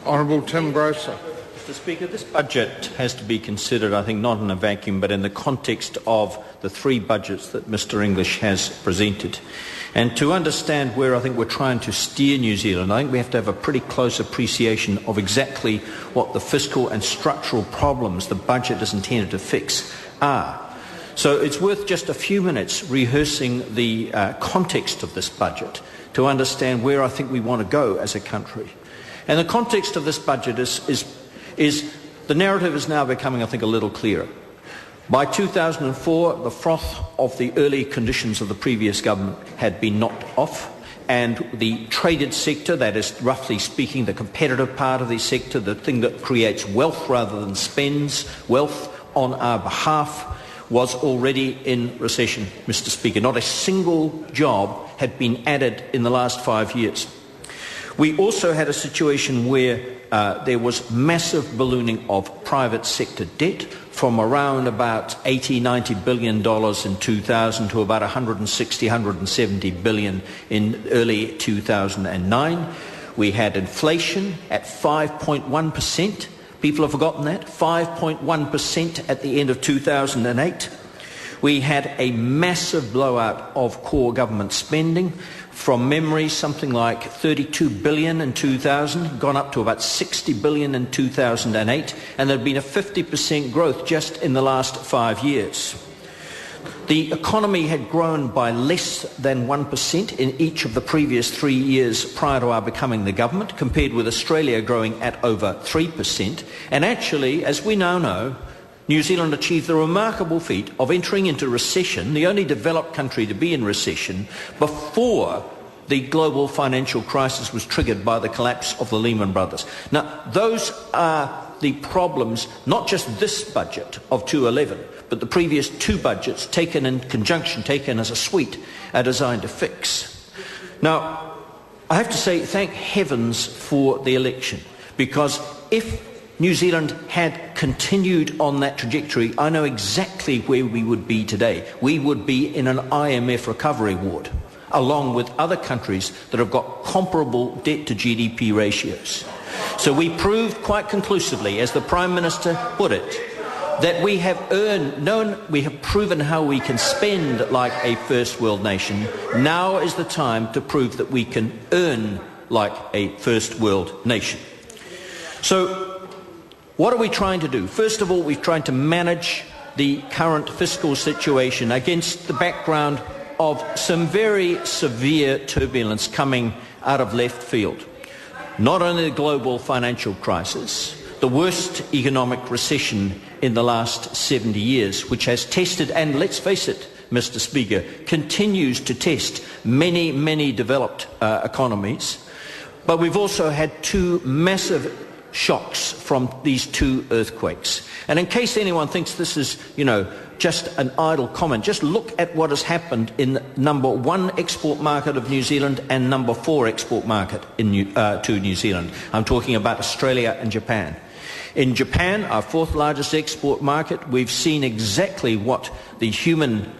Honourable Tim Grocer. Mr Speaker, this budget has to be considered, I think, not in a vacuum, but in the context of the three budgets that Mr English has presented. And to understand where I think we're trying to steer New Zealand, I think we have to have a pretty close appreciation of exactly what the fiscal and structural problems the budget is intended to fix are. So it's worth just a few minutes rehearsing the context of this budget to understand where I think we want to go as a country. And the context of this budget is the narrative is now becoming, I think, a little clearer. By 2004, the froth of the early conditions of the previous government had been knocked off, and the traded sector, that is, roughly speaking, the competitive part of the sector, the thing that creates wealth rather than spends wealth on our behalf, was already in recession, Mr Speaker. Not a single job had been added in the last 5 years. We also had a situation where there was massive ballooning of private sector debt from around about $80–90 billion in 2000 to about $160–170 billion in early 2009. We had inflation at 5.1%. People have forgotten that. 5.1% at the end of 2008. We had a massive blowout of core government spending. From memory, something like $32 billion in 2000, gone up to about $60 billion in 2008, and there had been a 50% growth just in the last 5 years. The economy had grown by less than 1% in each of the previous 3 years prior to our becoming the government, compared with Australia growing at over 3%. And actually, as we now know, New Zealand achieved the remarkable feat of entering into recession, the only developed country to be in recession, before the global financial crisis was triggered by the collapse of the Lehman Brothers. Now, those are the problems, not just this budget of 2011, but the previous two budgets taken in conjunction, taken as a suite, are designed to fix. Now, I have to say thank heavens for the election, because if New Zealand had continued on that trajectory, I know exactly where we would be today. We would be in an IMF recovery ward, along with other countries that have got comparable debt to GDP ratios. So we proved quite conclusively, as the Prime Minister put it, that we have proven how we can spend like a first world nation. Now is the time to prove that we can earn like a first world nation. So what are we trying to do? First of all, we're trying to manage the current fiscal situation against the background of some very severe turbulence coming out of left field. Not only the global financial crisis, the worst economic recession in the last 70 years, which has tested, and let's face it, Mr Speaker, continues to test many, many developed economies. But we've also had two massive shocks from these two earthquakes. And in case anyone thinks this is, just an idle comment, just look at what has happened in number one export market of New Zealand and number four export market to New Zealand. I'm talking about Australia and Japan. In Japan, our fourth largest export market, we've seen exactly what the human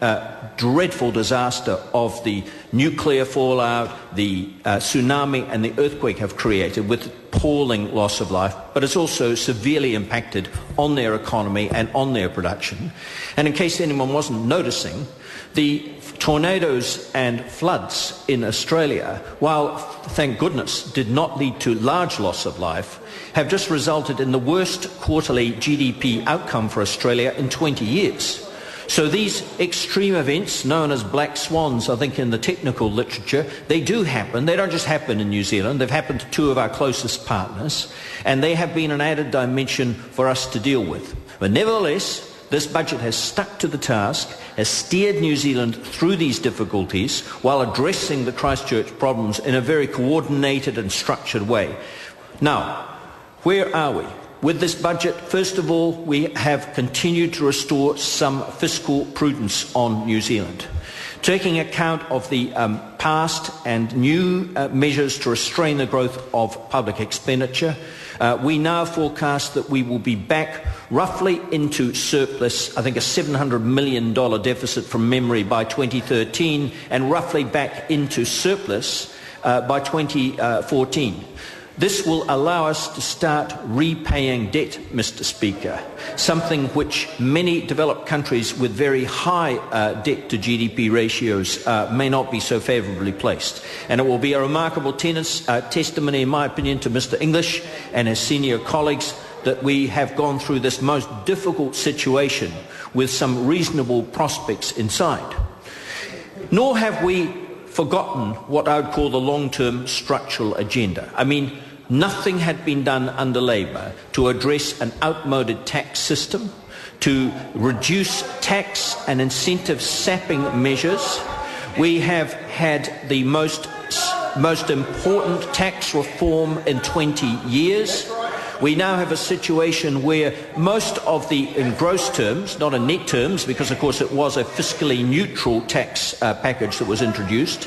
dreadful disaster of the nuclear fallout, the tsunami and the earthquake have created, with appalling loss of life, but it's also severely impacted on their economy and on their production. And in case anyone wasn't noticing, the tornadoes and floods in Australia, while, thank goodness, did not lead to large loss of life, have just resulted in the worst quarterly GDP outcome for Australia in 20 years. So these extreme events, known as black swans, I think in the technical literature, they do happen. They don't just happen in New Zealand. They've happened to two of our closest partners, and they have been an added dimension for us to deal with. But nevertheless, this budget has stuck to the task, has steered New Zealand through these difficulties while addressing the Christchurch problems in a very coordinated and structured way. Now, where are we? With this budget, first of all, we have continued to restore some fiscal prudence on New Zealand. Taking account of the past and new measures to restrain the growth of public expenditure, we now forecast that we will be back roughly into surplus, I think a $700 million deficit from memory by 2013, and roughly back into surplus by 2014. This will allow us to start repaying debt, Mr. Speaker, something which many developed countries with very high debt to GDP ratios may not be so favourably placed. And it will be a remarkable testimony, in my opinion, to Mr. English and his senior colleagues that we have gone through this most difficult situation with some reasonable prospects in sight. Nor have we forgotten what I would call the long-term structural agenda. I mean, nothing had been done under Labour to address an outmoded tax system, to reduce tax and incentive sapping measures. We have had the most important tax reform in 20 years. We now have a situation where most of the, in gross terms, not in net terms, because of course it was a fiscally neutral tax package that was introduced,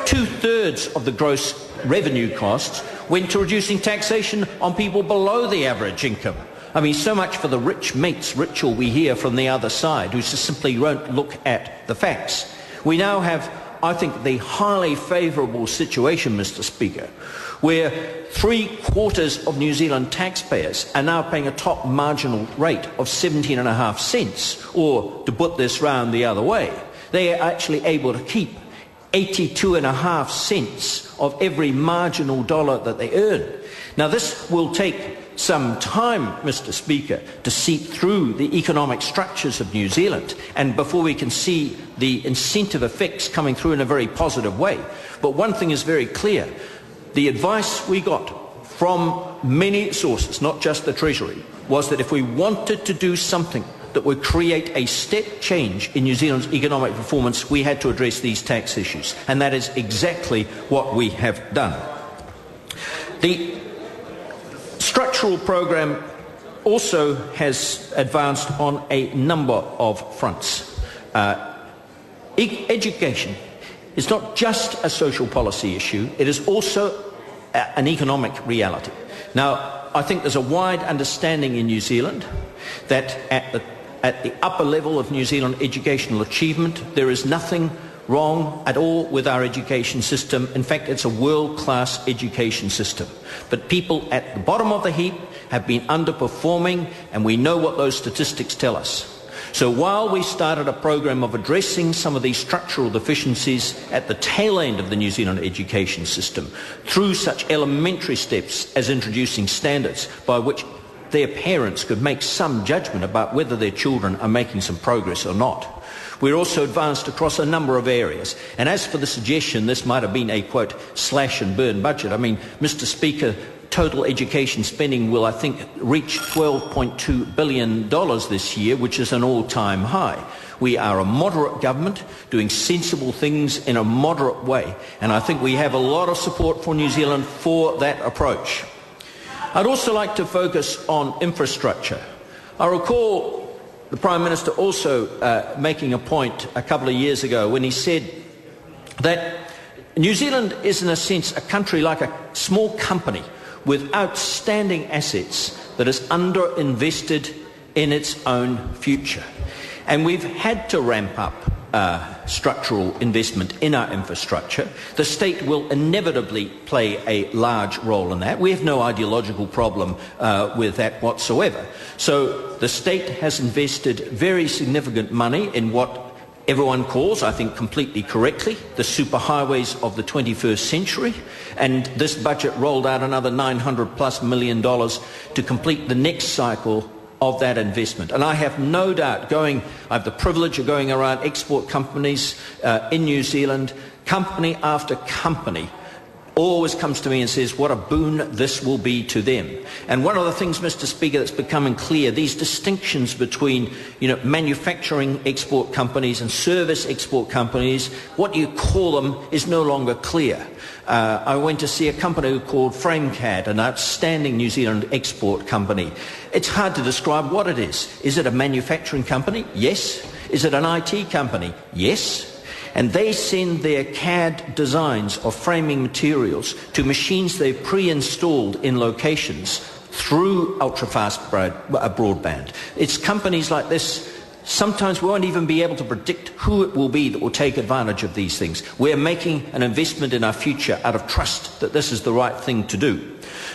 2/3 of the gross revenue costs went to reducing taxation on people below the average income. I mean, so much for the rich mates ritual we hear from the other side, who just simply won't look at the facts. We now have, I think, the highly favourable situation, Mr. Speaker, where 3/4 of New Zealand taxpayers are now paying a top marginal rate of 17.5 cents, or to put this round the other way, they are actually able to keep 82.5 cents of every marginal dollar that they earn. Now, this will take some time, Mr. Speaker, to seep through the economic structures of New Zealand, and before we can see the incentive effects coming through in a very positive way. But one thing is very clear. The advice we got from many sources, not just the Treasury, was that if we wanted to do something that would create a step change in New Zealand's economic performance, we had to address these tax issues. And that is exactly what we have done. The structural program also has advanced on a number of fronts. Education is not just a social policy issue, it is also an economic reality. Now, I think there's a wide understanding in New Zealand that at the upper level of New Zealand educational achievement, there is nothing wrong at all with our education system. In fact, it's a world-class education system. But people at the bottom of the heap have been underperforming, and we know what those statistics tell us. So while we started a program of addressing some of these structural deficiencies at the tail end of the New Zealand education system, through such elementary steps as introducing standards by which their parents could make some judgment about whether their children are making some progress or not, we're also advanced across a number of areas. And as for the suggestion this might have been a, quote, slash and burn budget, I mean, Mr. Speaker, total education spending will, I think, reach $12.2 billion this year, which is an all-time high. We are a moderate government doing sensible things in a moderate way, and I think we have a lot of support for New Zealand for that approach. I'd also like to focus on infrastructure. I recall the Prime Minister also making a point a couple of years ago when he said that New Zealand is, in a sense, a country like a small company with outstanding assets that is underinvested in its own future. And we've had to ramp up structural investment in our infrastructure. The state will inevitably play a large role in that. We have no ideological problem with that whatsoever. So the state has invested very significant money in what everyone calls, I think completely correctly, the superhighways of the 21st century, and this budget rolled out another $900+ million to complete the next cycle of that investment. And I have no doubt I have the privilege of going around export companies in New Zealand, company after company always comes to me and says what a boon this will be to them. And one of the things, Mr. Speaker, that's becoming clear, these distinctions between manufacturing export companies and service export companies, what you call them is no longer clear. I went to see a company called FrameCAD, an outstanding New Zealand export company. It's hard to describe what it is. Is it a manufacturing company? Yes. Is it an IT company? Yes. And they send their CAD designs of framing materials to machines they've pre-installed in locations through ultra-fast broadband. It's companies like this sometimes we won't even be able to predict who it will be that will take advantage of these things. We're making an investment in our future out of trust that this is the right thing to do.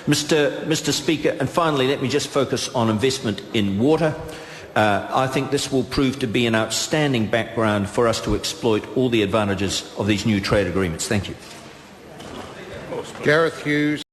Mr. Speaker, and finally, let me just focus on investment in water. I think this will prove to be an outstanding background for us to exploit all the advantages of these new trade agreements. Thank you. Gareth Hughes.